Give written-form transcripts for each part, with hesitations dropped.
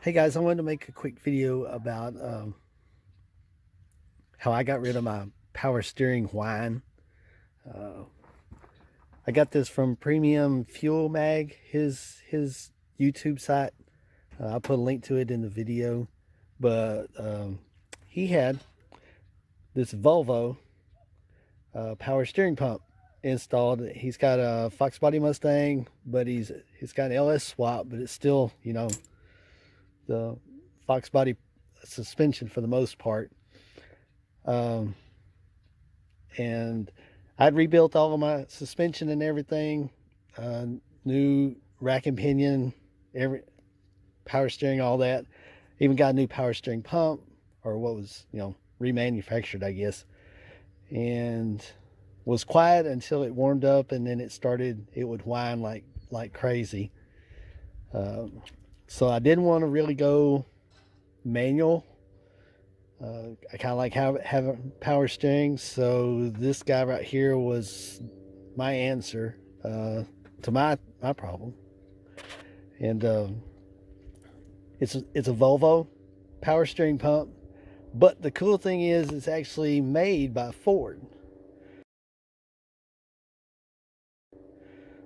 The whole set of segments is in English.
Hey guys, I wanted to make a quick video about how I got rid of my power steering whine. Uh, I got this from Premium Fuel Mag, his YouTube site. I'll put a link to it in the video. But he had this Volvo power steering pump installed. He's got a Foxbody Mustang, but he's got an LS swap, but it's still, you know, the Foxbody suspension for the most part. And I'd rebuilt all of my suspension and everything, new rack and pinion, every power steering, all that. Even got a new power steering pump, or what was, you know, remanufactured, I guess. And was quiet until it warmed up, and then it would whine like crazy. So I didn't want to really go manual. I kind of like having power steering, so this guy right here was my answer to my problem. And it's a Volvo power steering pump, but the cool thing is it's actually made by Ford.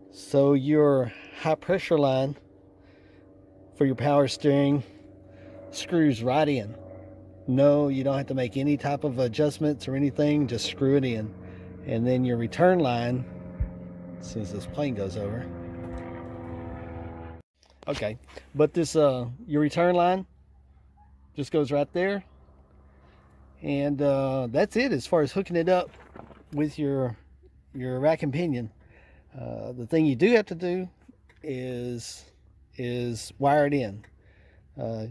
So your high pressure line for your power steering screws right in. No, you don't have to make any type of adjustments or anything, just screw it in. And then your return line, as soon as this plane goes over. Okay, but this your return line just goes right there. And that's it as far as hooking it up with your rack and pinion. The thing you do have to do is wire it in.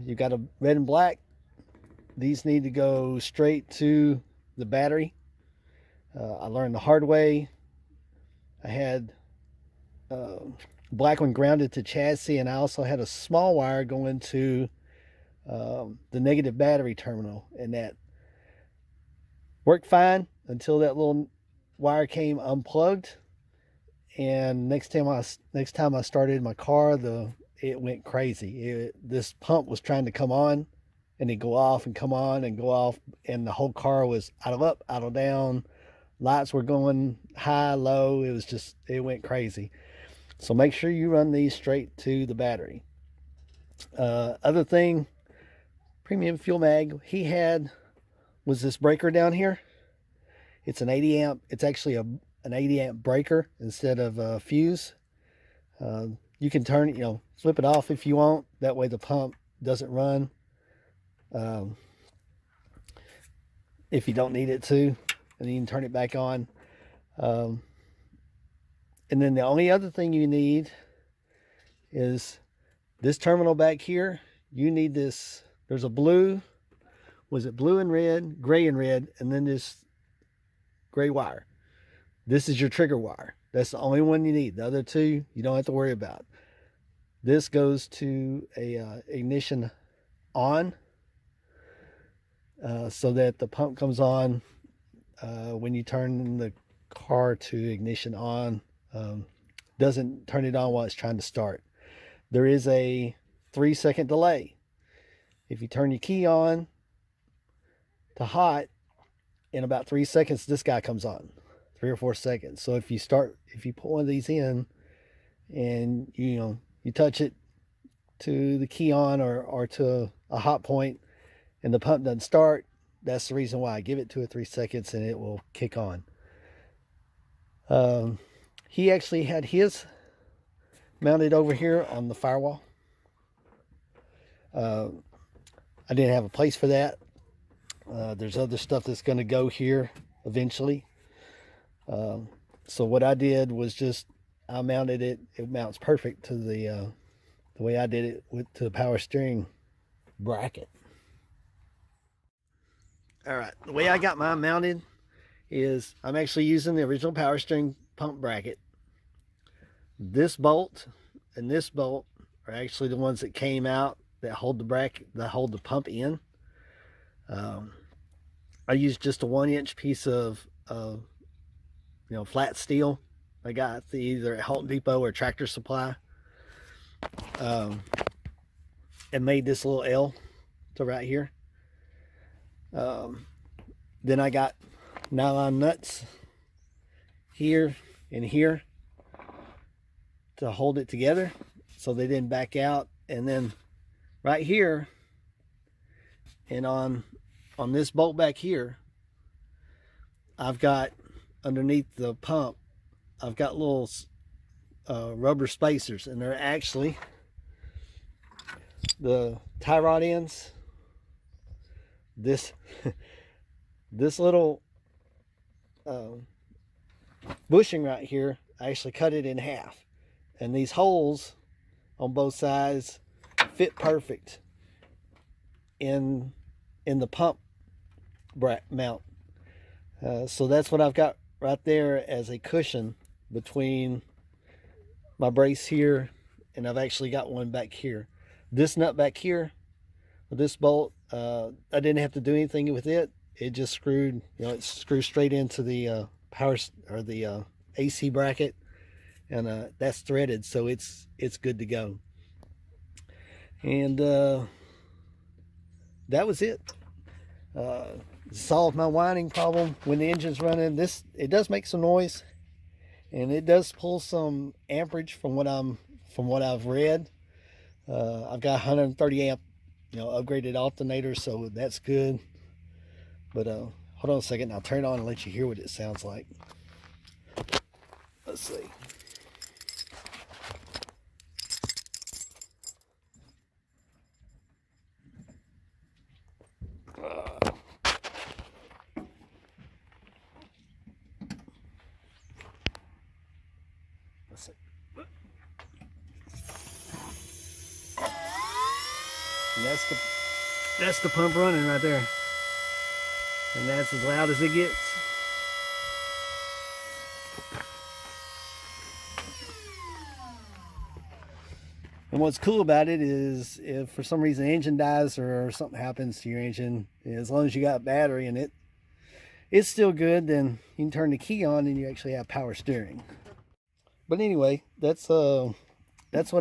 You got a red and black. These need to go straight to the battery. I learned the hard way. I had black one grounded to chassis, and I also had a small wire going to the negative battery terminal, and that worked fine until that little wire came unplugged. And next time I started my car, it went crazy. This pump was trying to come on, and it'd go off and come on and go off, and the whole car was out of up, out of down. Lights were going high, low. It went crazy. So make sure you run these straight to the battery. Other thing, Premium Fuel Mag, he had was this breaker down here. It's an 80 amp. It's actually an 80 amp breaker instead of a fuse. You can turn it, flip it off if you want. That way the pump doesn't run. If you don't need it to, and then you can turn it back on. And then the only other thing you need is this terminal back here. You need this. There's a blue. Was it blue and red, gray and red, and then this gray wire. This is your trigger wire. That's the only one you need. The other two you don't have to worry about. This goes to a ignition on, so that the pump comes on when you turn the car to ignition on. Doesn't turn it on while it's trying to start. There is a 3-second delay. If you turn your key on to hot, in about 3 seconds, this guy comes on. 3 or 4 seconds. So if you put one of these in, and you touch it to the key on or to a hot point, and the pump doesn't start, that's the reason why. I give it 2 or 3 seconds and it will kick on. He actually had his mounted over here on the firewall. I didn't have a place for that. There's other stuff that's going to go here eventually. So what I did was I mounted it. It mounts perfect to the way I did it to the power steering bracket. All right, the way I got mine mounted is I'm actually using the original power steering pump bracket. This bolt and this bolt are actually the ones that came out that hold the bracket, that hold the pump in. I used just a 1-inch piece of flat steel. I got either at Halton Depot or Tractor Supply. and made this little L to right here. Then I got nylon nuts here and here to hold it together so they didn't back out. And then right here and on this bolt back here, I've got underneath the pump, I've got little rubber spacers, and they're actually the tie rod ends. This this little bushing right here, I actually cut it in half, and these holes on both sides fit perfect in the pump mount. So that's what I've got right there as a cushion between my brace here, and I've actually got one back here. This nut back here, this bolt, I didn't have to do anything with it. It just screwed, it screws straight into the power or the AC bracket, and that's threaded, so it's good to go. And that was it. Solved my whining problem when the engine's running. It does make some noise, and it does pull some amperage from what I've read. I've got 130 amp upgraded alternator, so that's good. But hold on a second, I'll turn it on and let you hear what it sounds like. Let's see. Let's see. And that's the pump running right there. And that's as loud as it gets. And what's cool about it is if for some reason the engine dies or something happens to your engine, as long as you got battery in it, it's still good. Then you can turn the key on and you actually have power steering. But anyway, that's what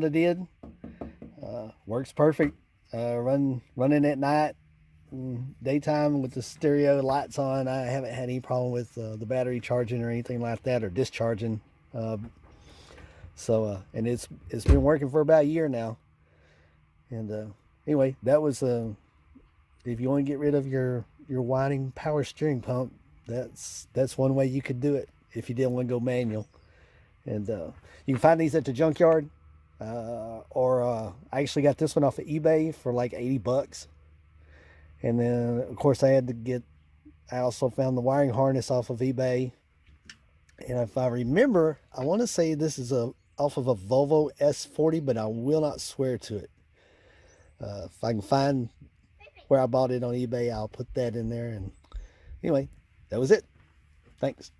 I did. Works perfect. Running at night, daytime with the stereo lights on. I haven't had any problem with the battery charging or anything like that, or discharging. And it's been working for about a year now. And anyway, that was if you want to get rid of your whining power steering pump, that's one way you could do it if you didn't want to go manual. And you can find these at the junkyard, or I actually got this one off of eBay for like 80 bucks. And then of course I also found the wiring harness off of eBay. And if I remember, I want to say this is off of a Volvo S40, but I will not swear to it. If I can find where I bought it on eBay, I'll put that in there. And anyway, that was it. Thanks.